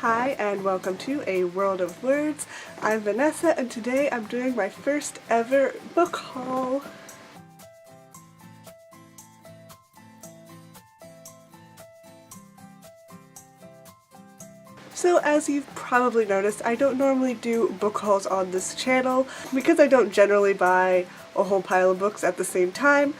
Hi and welcome to A World of Words. I'm Vanessa and today I'm doing my first ever book haul. So as you've probably noticed, I don't normally do book hauls on this channel because I don't generally buy a whole pile of books at the same time.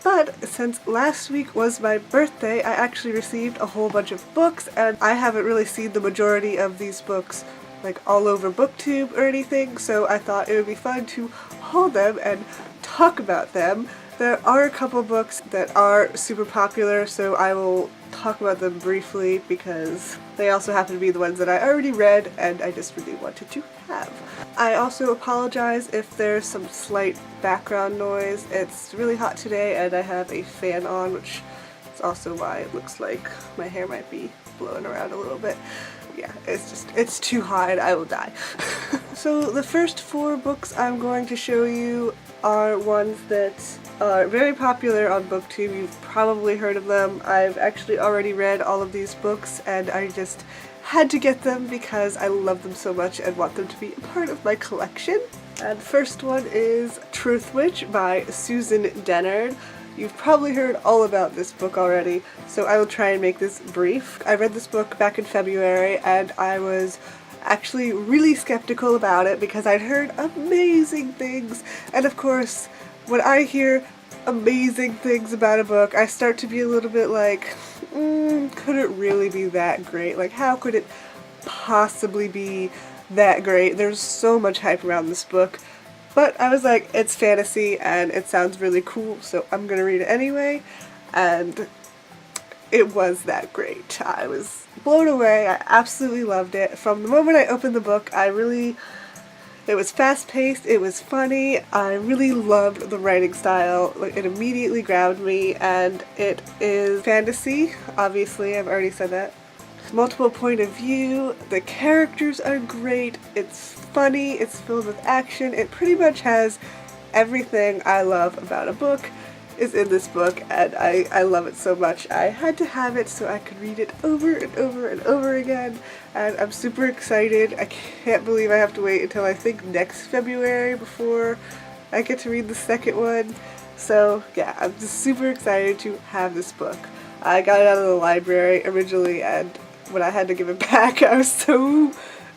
But since last week was my birthday, I actually received a whole bunch of books, and I haven't really seen the majority of these books like all over BookTube or anything, so I thought it would be fun to haul them and talk about them. There are a couple books that are super popular, so I will talk about them briefly because they also happen to be the ones that I already read and I just really wanted to have. I also apologize if there's some slight background noise. It's really hot today and I have a fan on, which is also why it looks like my hair might be blowing around a little bit. Yeah, it's too hot and I will die. So the first 4 books I'm going to show you are ones that are very popular on BookTube. You've probably heard of them. I've actually already read all of these books and I just had to get them because I love them so much and want them to be a part of my collection. And the first one is Truth Witch by Susan Dennard. You've probably heard all about this book already, so I will try and make this brief. I read this book back in February and I was actually really skeptical about it because I'd heard amazing things, and of course when I hear amazing things about a book I start to be a little bit like, could it really be that great? Like, how could it possibly be that great? There's so much hype around this book. But I was like, it's fantasy and it sounds really cool, so I'm gonna read it anyway, and it was that great. I was blown away. I absolutely loved it. From the moment I opened the book, it was fast-paced, it was funny, I really loved the writing style. Like, it immediately grabbed me, and it is fantasy, obviously, I've already said that. Multiple point of view, the characters are great, it's funny, it's filled with action, it pretty much has everything I love about a book is in this book, and I love it so much. I had to have it so I could read it over and over and over again, and I'm super excited. I can't believe I have to wait until I think next February before I get to read the second one. So yeah, I'm just super excited to have this book. I got it out of the library originally, and when I had to give it back, I was so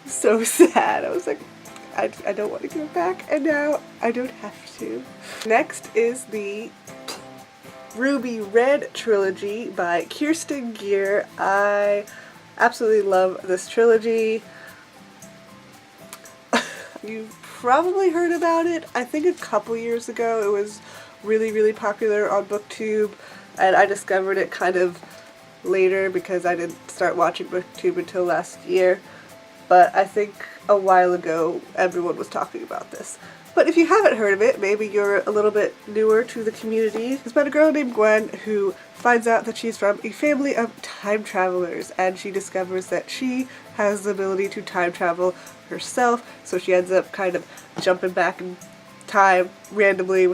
sad. I was like, I don't want to give it back, and now I don't have to. Next is the Ruby Red trilogy by Kirsten Gier. I absolutely love this trilogy. You've probably heard about it. I think a couple years ago it was really popular on BookTube, and I discovered it kind of later because I didn't start watching BookTube until last year, but I think a while ago everyone was talking about this. But if you haven't heard of it, maybe you're a little bit newer to the community. It's about a girl named Gwen who finds out that she's from a family of time travelers, and she discovers that she has the ability to time travel herself, so she ends up kind of jumping back in time randomly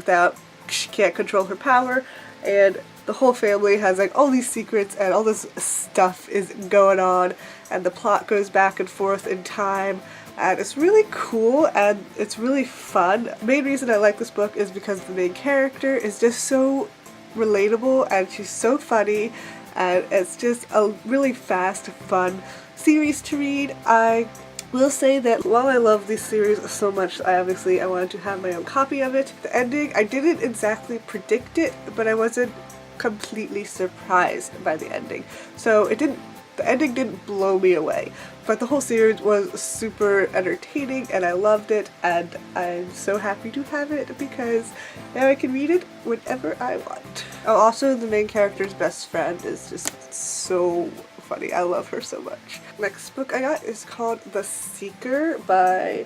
she can't control her power, and the whole family has like all these secrets and all this stuff is going on, and the plot goes back and forth in time, and it's really cool and it's really fun. The main reason I like this book is because the main character is just so relatable and she's so funny, and it's just a really fast, fun series to read. I will say that while I love this series so much, I wanted to have my own copy of it. The ending, I didn't exactly predict it, but I wasn't completely surprised by the ending. So the ending didn't blow me away, but the whole series was super entertaining and I loved it, and I'm so happy to have it because now I can read it whenever I want. Oh, also the main character's best friend is just so funny. I love her so much. Next book I got is called The Seeker by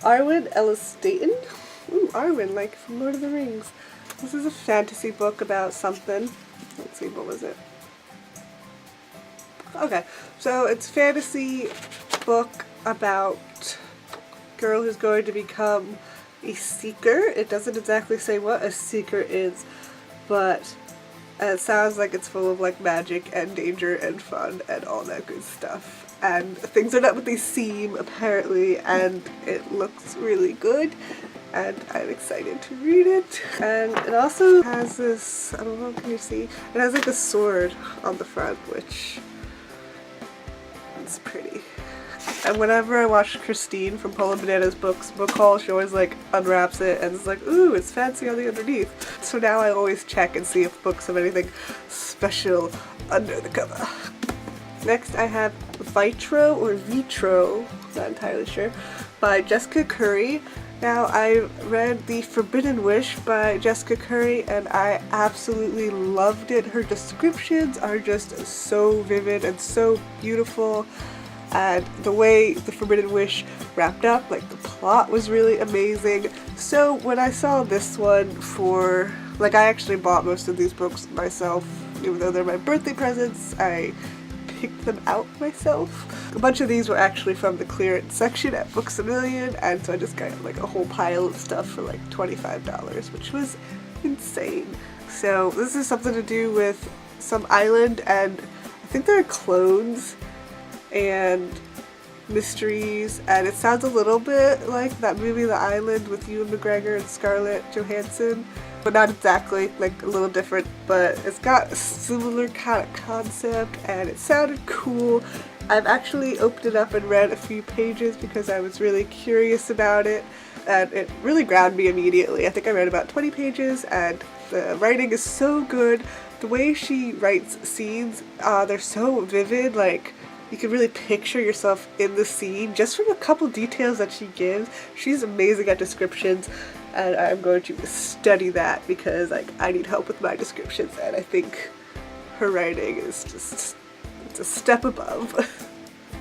Arwen Ellis Dayton. Ooh, Arwen, like from Lord of the Rings. This is a fantasy book about something. Let's see, what was it? Okay, so it's a fantasy book about a girl who's going to become a seeker. It doesn't exactly say what a seeker is, but it sounds like it's full of like magic and danger and fun and all that good stuff. and things are not what they seem apparently, and it looks really good and I'm excited to read it. And it also has this, I don't know, can you see? It has like a sword on the front, which is pretty. And whenever I watch Christine from Pola Banana's book haul, she always like unwraps it and is like, ooh, it's fancy on the underneath. So now I always check and see if books have anything special under the cover. Next I have Vitro, not entirely sure, by Jessica Curry. Now I read The Forbidden Wish by Jessica Curry and I absolutely loved it. Her descriptions are just so vivid and so beautiful. And the way The Forbidden Wish wrapped up, like the plot was really amazing. So when I saw this one for, like I actually bought most of these books myself, even though they're my birthday presents, I picked them out myself. A bunch of these were actually from the clearance section at Books A Million, and so I just got like a whole pile of stuff for like $25, which was insane. So this is something to do with some island, and I think they're clones and mysteries, and it sounds a little bit like that movie The Island with Ewan McGregor and Scarlett Johansson, but not exactly, like a little different, but it's got a similar kind of concept and it sounded cool. I've actually opened it up and read a few pages because I was really curious about it, and it really grabbed me immediately. I think I read about 20 pages and the writing is so good. The way she writes scenes, they're so vivid, like you can really picture yourself in the scene just from a couple details that she gives. She's amazing at descriptions, and I'm going to study that because like I need help with my descriptions, and I think her writing is just, it's a step above.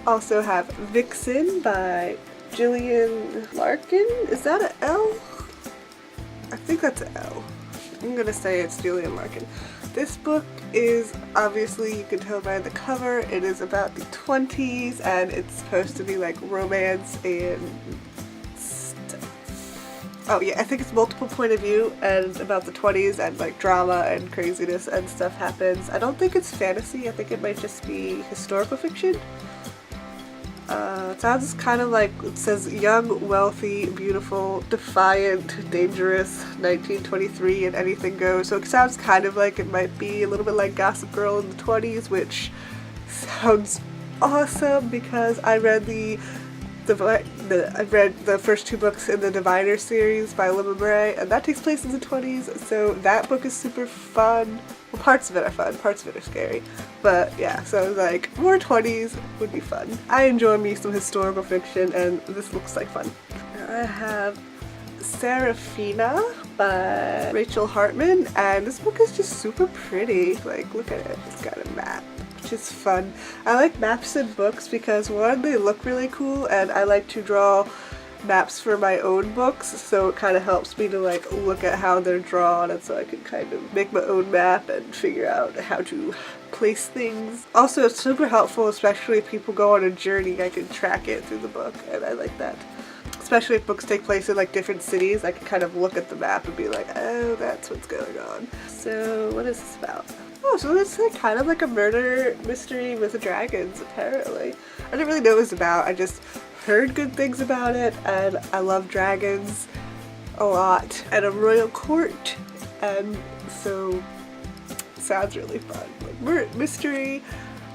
Also have Vixen by Gillian Larkin. Is that an L? I think that's an L. I'm gonna say it's Gillian Larkin. This book is, obviously you can tell by the cover, it is about the 20s and it's supposed to be like romance and stuff. Oh yeah, I think it's multiple point of view and about the 20s and like drama and craziness and stuff happens. I don't think it's fantasy, I think it might just be historical fiction. It sounds kind of like, it says young, wealthy, beautiful, defiant, dangerous, 1923 and anything goes. So it sounds kind of like it might be a little bit like Gossip Girl in the 20s, which sounds awesome because I read I read the first two books in the Diviner series by Limma Bray, and that takes place in the 20s, so that book is super fun. Well, parts of it are fun, parts of it are scary, but yeah, so like more 20s would be fun. I enjoy me some historical fiction, and this looks like fun. I have Sarafina by Rachel Hartman, and this book is just super pretty. Like, look at it, it's got a map, which is fun. I like maps in books because one, they look really cool, and I like to draw maps for my own books, so it kind of helps me to like look at how they're drawn, and so I can kind of make my own map and figure out how to place things. Also, it's super helpful, especially if people go on a journey, I can track it through the book, and I like that. Especially if books take place in like different cities, I can kind of look at the map and be like, oh, that's what's going on. So what is this about? Oh, so it's like kind of like a murder mystery with dragons, apparently. I didn't really know what it was about, I just heard good things about it, and I love dragons a lot, and a royal court, and so it sounds really fun. Like mystery,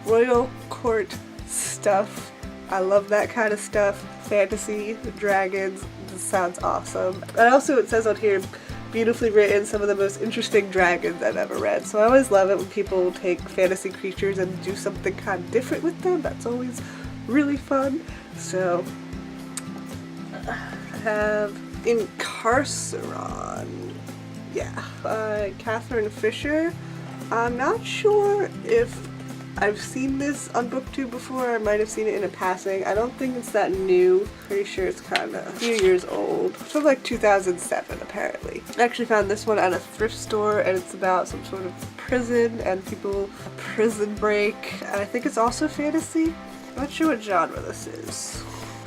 royal court stuff, I love that kind of stuff. Fantasy, dragons, this sounds awesome. And also it says on here, beautifully written, some of the most interesting dragons I've ever read. So I always love it when people take fantasy creatures and do something kind of different with them. That's always really fun. So I have Incarceron, yeah, by Catherine Fisher. I'm not sure if I've seen this on BookTube before. I might have seen it in a passing. I don't think it's that new. Pretty sure it's kind of a few years old. It's from like 2007 apparently. I actually found this one at a thrift store, and it's about some sort of prison and people, a prison break, and I think it's also fantasy. I'm not sure what genre this is.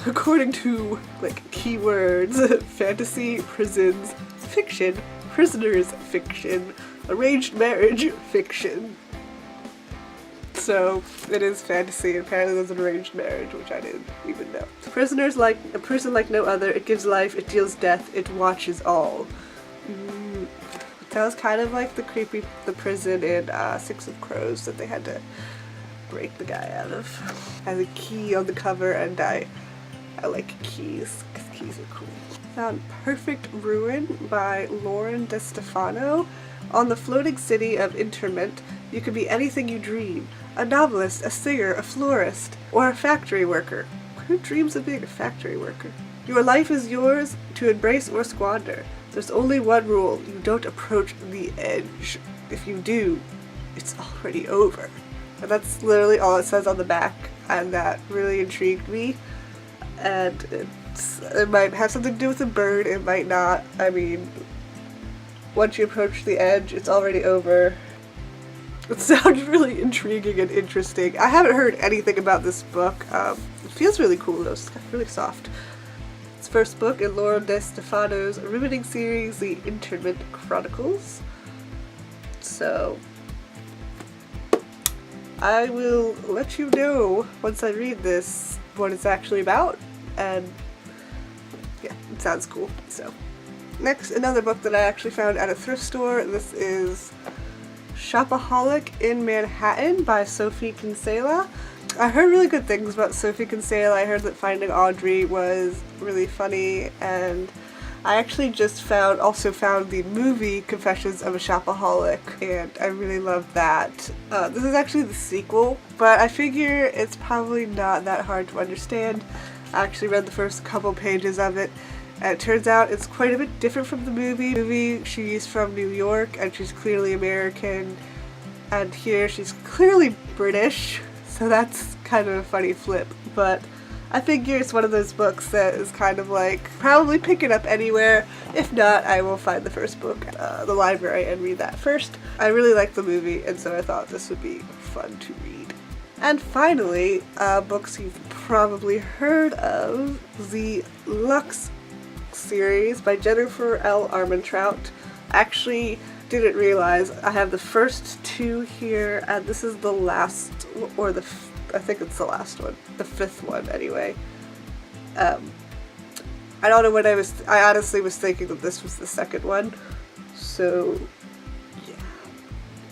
According to like keywords, fantasy, prisons, fiction, prisoners fiction, arranged marriage fiction. So it is fantasy. Apparently there's an arranged marriage, which I didn't even know. Prisoners like a prison like no other. It gives life, it deals death, it watches all. Sounds kind of like the prison in Six of Crows that they had to break the guy out of. Has a key on the cover, and I like keys because keys are cool. Found Perfect Ruin by Lauren DeStefano. On the floating city of Interment, you could be anything you dream. A novelist, a singer, a florist, or a factory worker. Who dreams of being a factory worker? Your life is yours to embrace or squander. There's only one rule: you don't approach the edge. If you do, it's already over. And that's literally all it says on the back, and that really intrigued me. And it might have something to do with a bird, it might not. I mean, once you approach the edge, it's already over. It sounds really intriguing and interesting. I haven't heard anything about this book. It feels really cool though, it's really soft. It's the first book in Lauren DeStefano's riveting series, The Interment Chronicles. So I will let you know once I read this what it's actually about, and yeah, it sounds cool. So next, another book that I actually found at a thrift store. This is Shopaholic in Manhattan by Sophie Kinsella. I heard really good things about Sophie Kinsella. I heard that Finding Audrey was really funny, and I actually just also found the movie Confessions of a Shopaholic, and I really loved that. This is actually the sequel, but I figure it's probably not that hard to understand. I actually read the first couple pages of it, and it turns out it's quite a bit different from the movie. She's from New York, and she's clearly American, and here she's clearly British, so that's kind of a funny flip, but I figure it's one of those books that is kind of like, probably pick it up anywhere. If not, I will find the first book at the library and read that first. I really like the movie, and so I thought this would be fun to read. And finally, books you've probably heard of, the Lux series by Jennifer L. Armentrout. Actually, didn't realize I have the first two here, and this is the last, or I think it's the last one, the fifth one anyway. I don't know what I honestly was thinking that this was the second one, so yeah.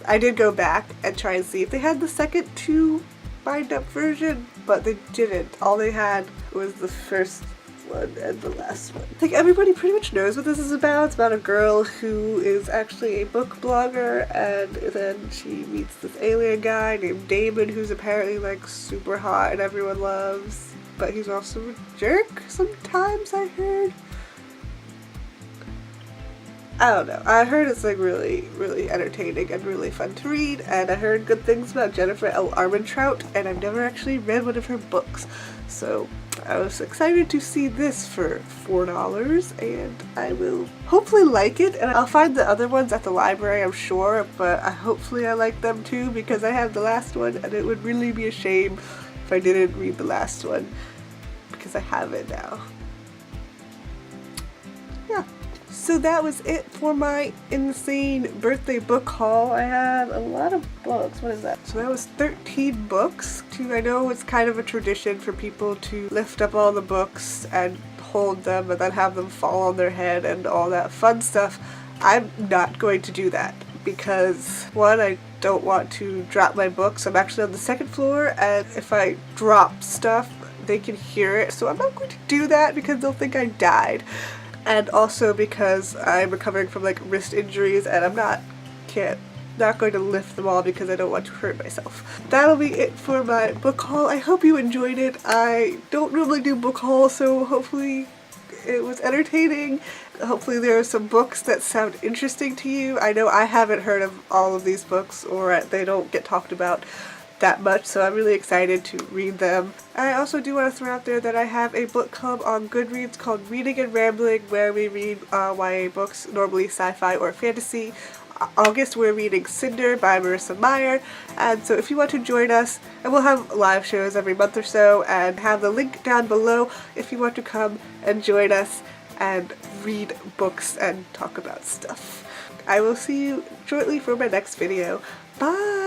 I did go back and try and see if they had the second two bind up version, but they didn't. All they had was the first one and the last one. I think everybody pretty much knows what this is about. It's about a girl who is actually a book blogger, and then she meets this alien guy named Damon, who's apparently like super hot and everyone loves, but he's also a jerk sometimes, I heard. I don't know. I heard it's like really, really entertaining and really fun to read, and I heard good things about Jennifer L. Armentrout, and I've never actually read one of her books, so I was excited to see this for $4, and I will hopefully like it, and I'll find the other ones at the library, I'm sure, but hopefully I like them too, because I have the last one, and it would really be a shame if I didn't read the last one, because I have it now. Yeah. So that was it for my insane birthday book haul. I have a lot of books. What is that? So that was 13 books. I know it's kind of a tradition for people to lift up all the books and hold them and then have them fall on their head and all that fun stuff. I'm not going to do that because, one, I don't want to drop my books. I'm actually on the second floor, and if I drop stuff, they can hear it. So I'm not going to do that because they'll think I died. And also because I'm recovering from like wrist injuries, and I'm not going to lift them all because I don't want to hurt myself. That'll be it for my book haul. I hope you enjoyed it. I don't normally do book hauls, so hopefully it was entertaining. Hopefully there are some books that sound interesting to you. I know I haven't heard of all of these books, or they don't get talked about that much, so I'm really excited to read them. I also do want to throw out there that I have a book club on Goodreads called Reading and Rambling, where we read YA books, normally sci-fi or fantasy. August we're reading Cinder by Marissa Meyer, and so if you want to join us, and we'll have live shows every month or so, and have the link down below if you want to come and join us and read books and talk about stuff. I will see you shortly for my next video. Bye!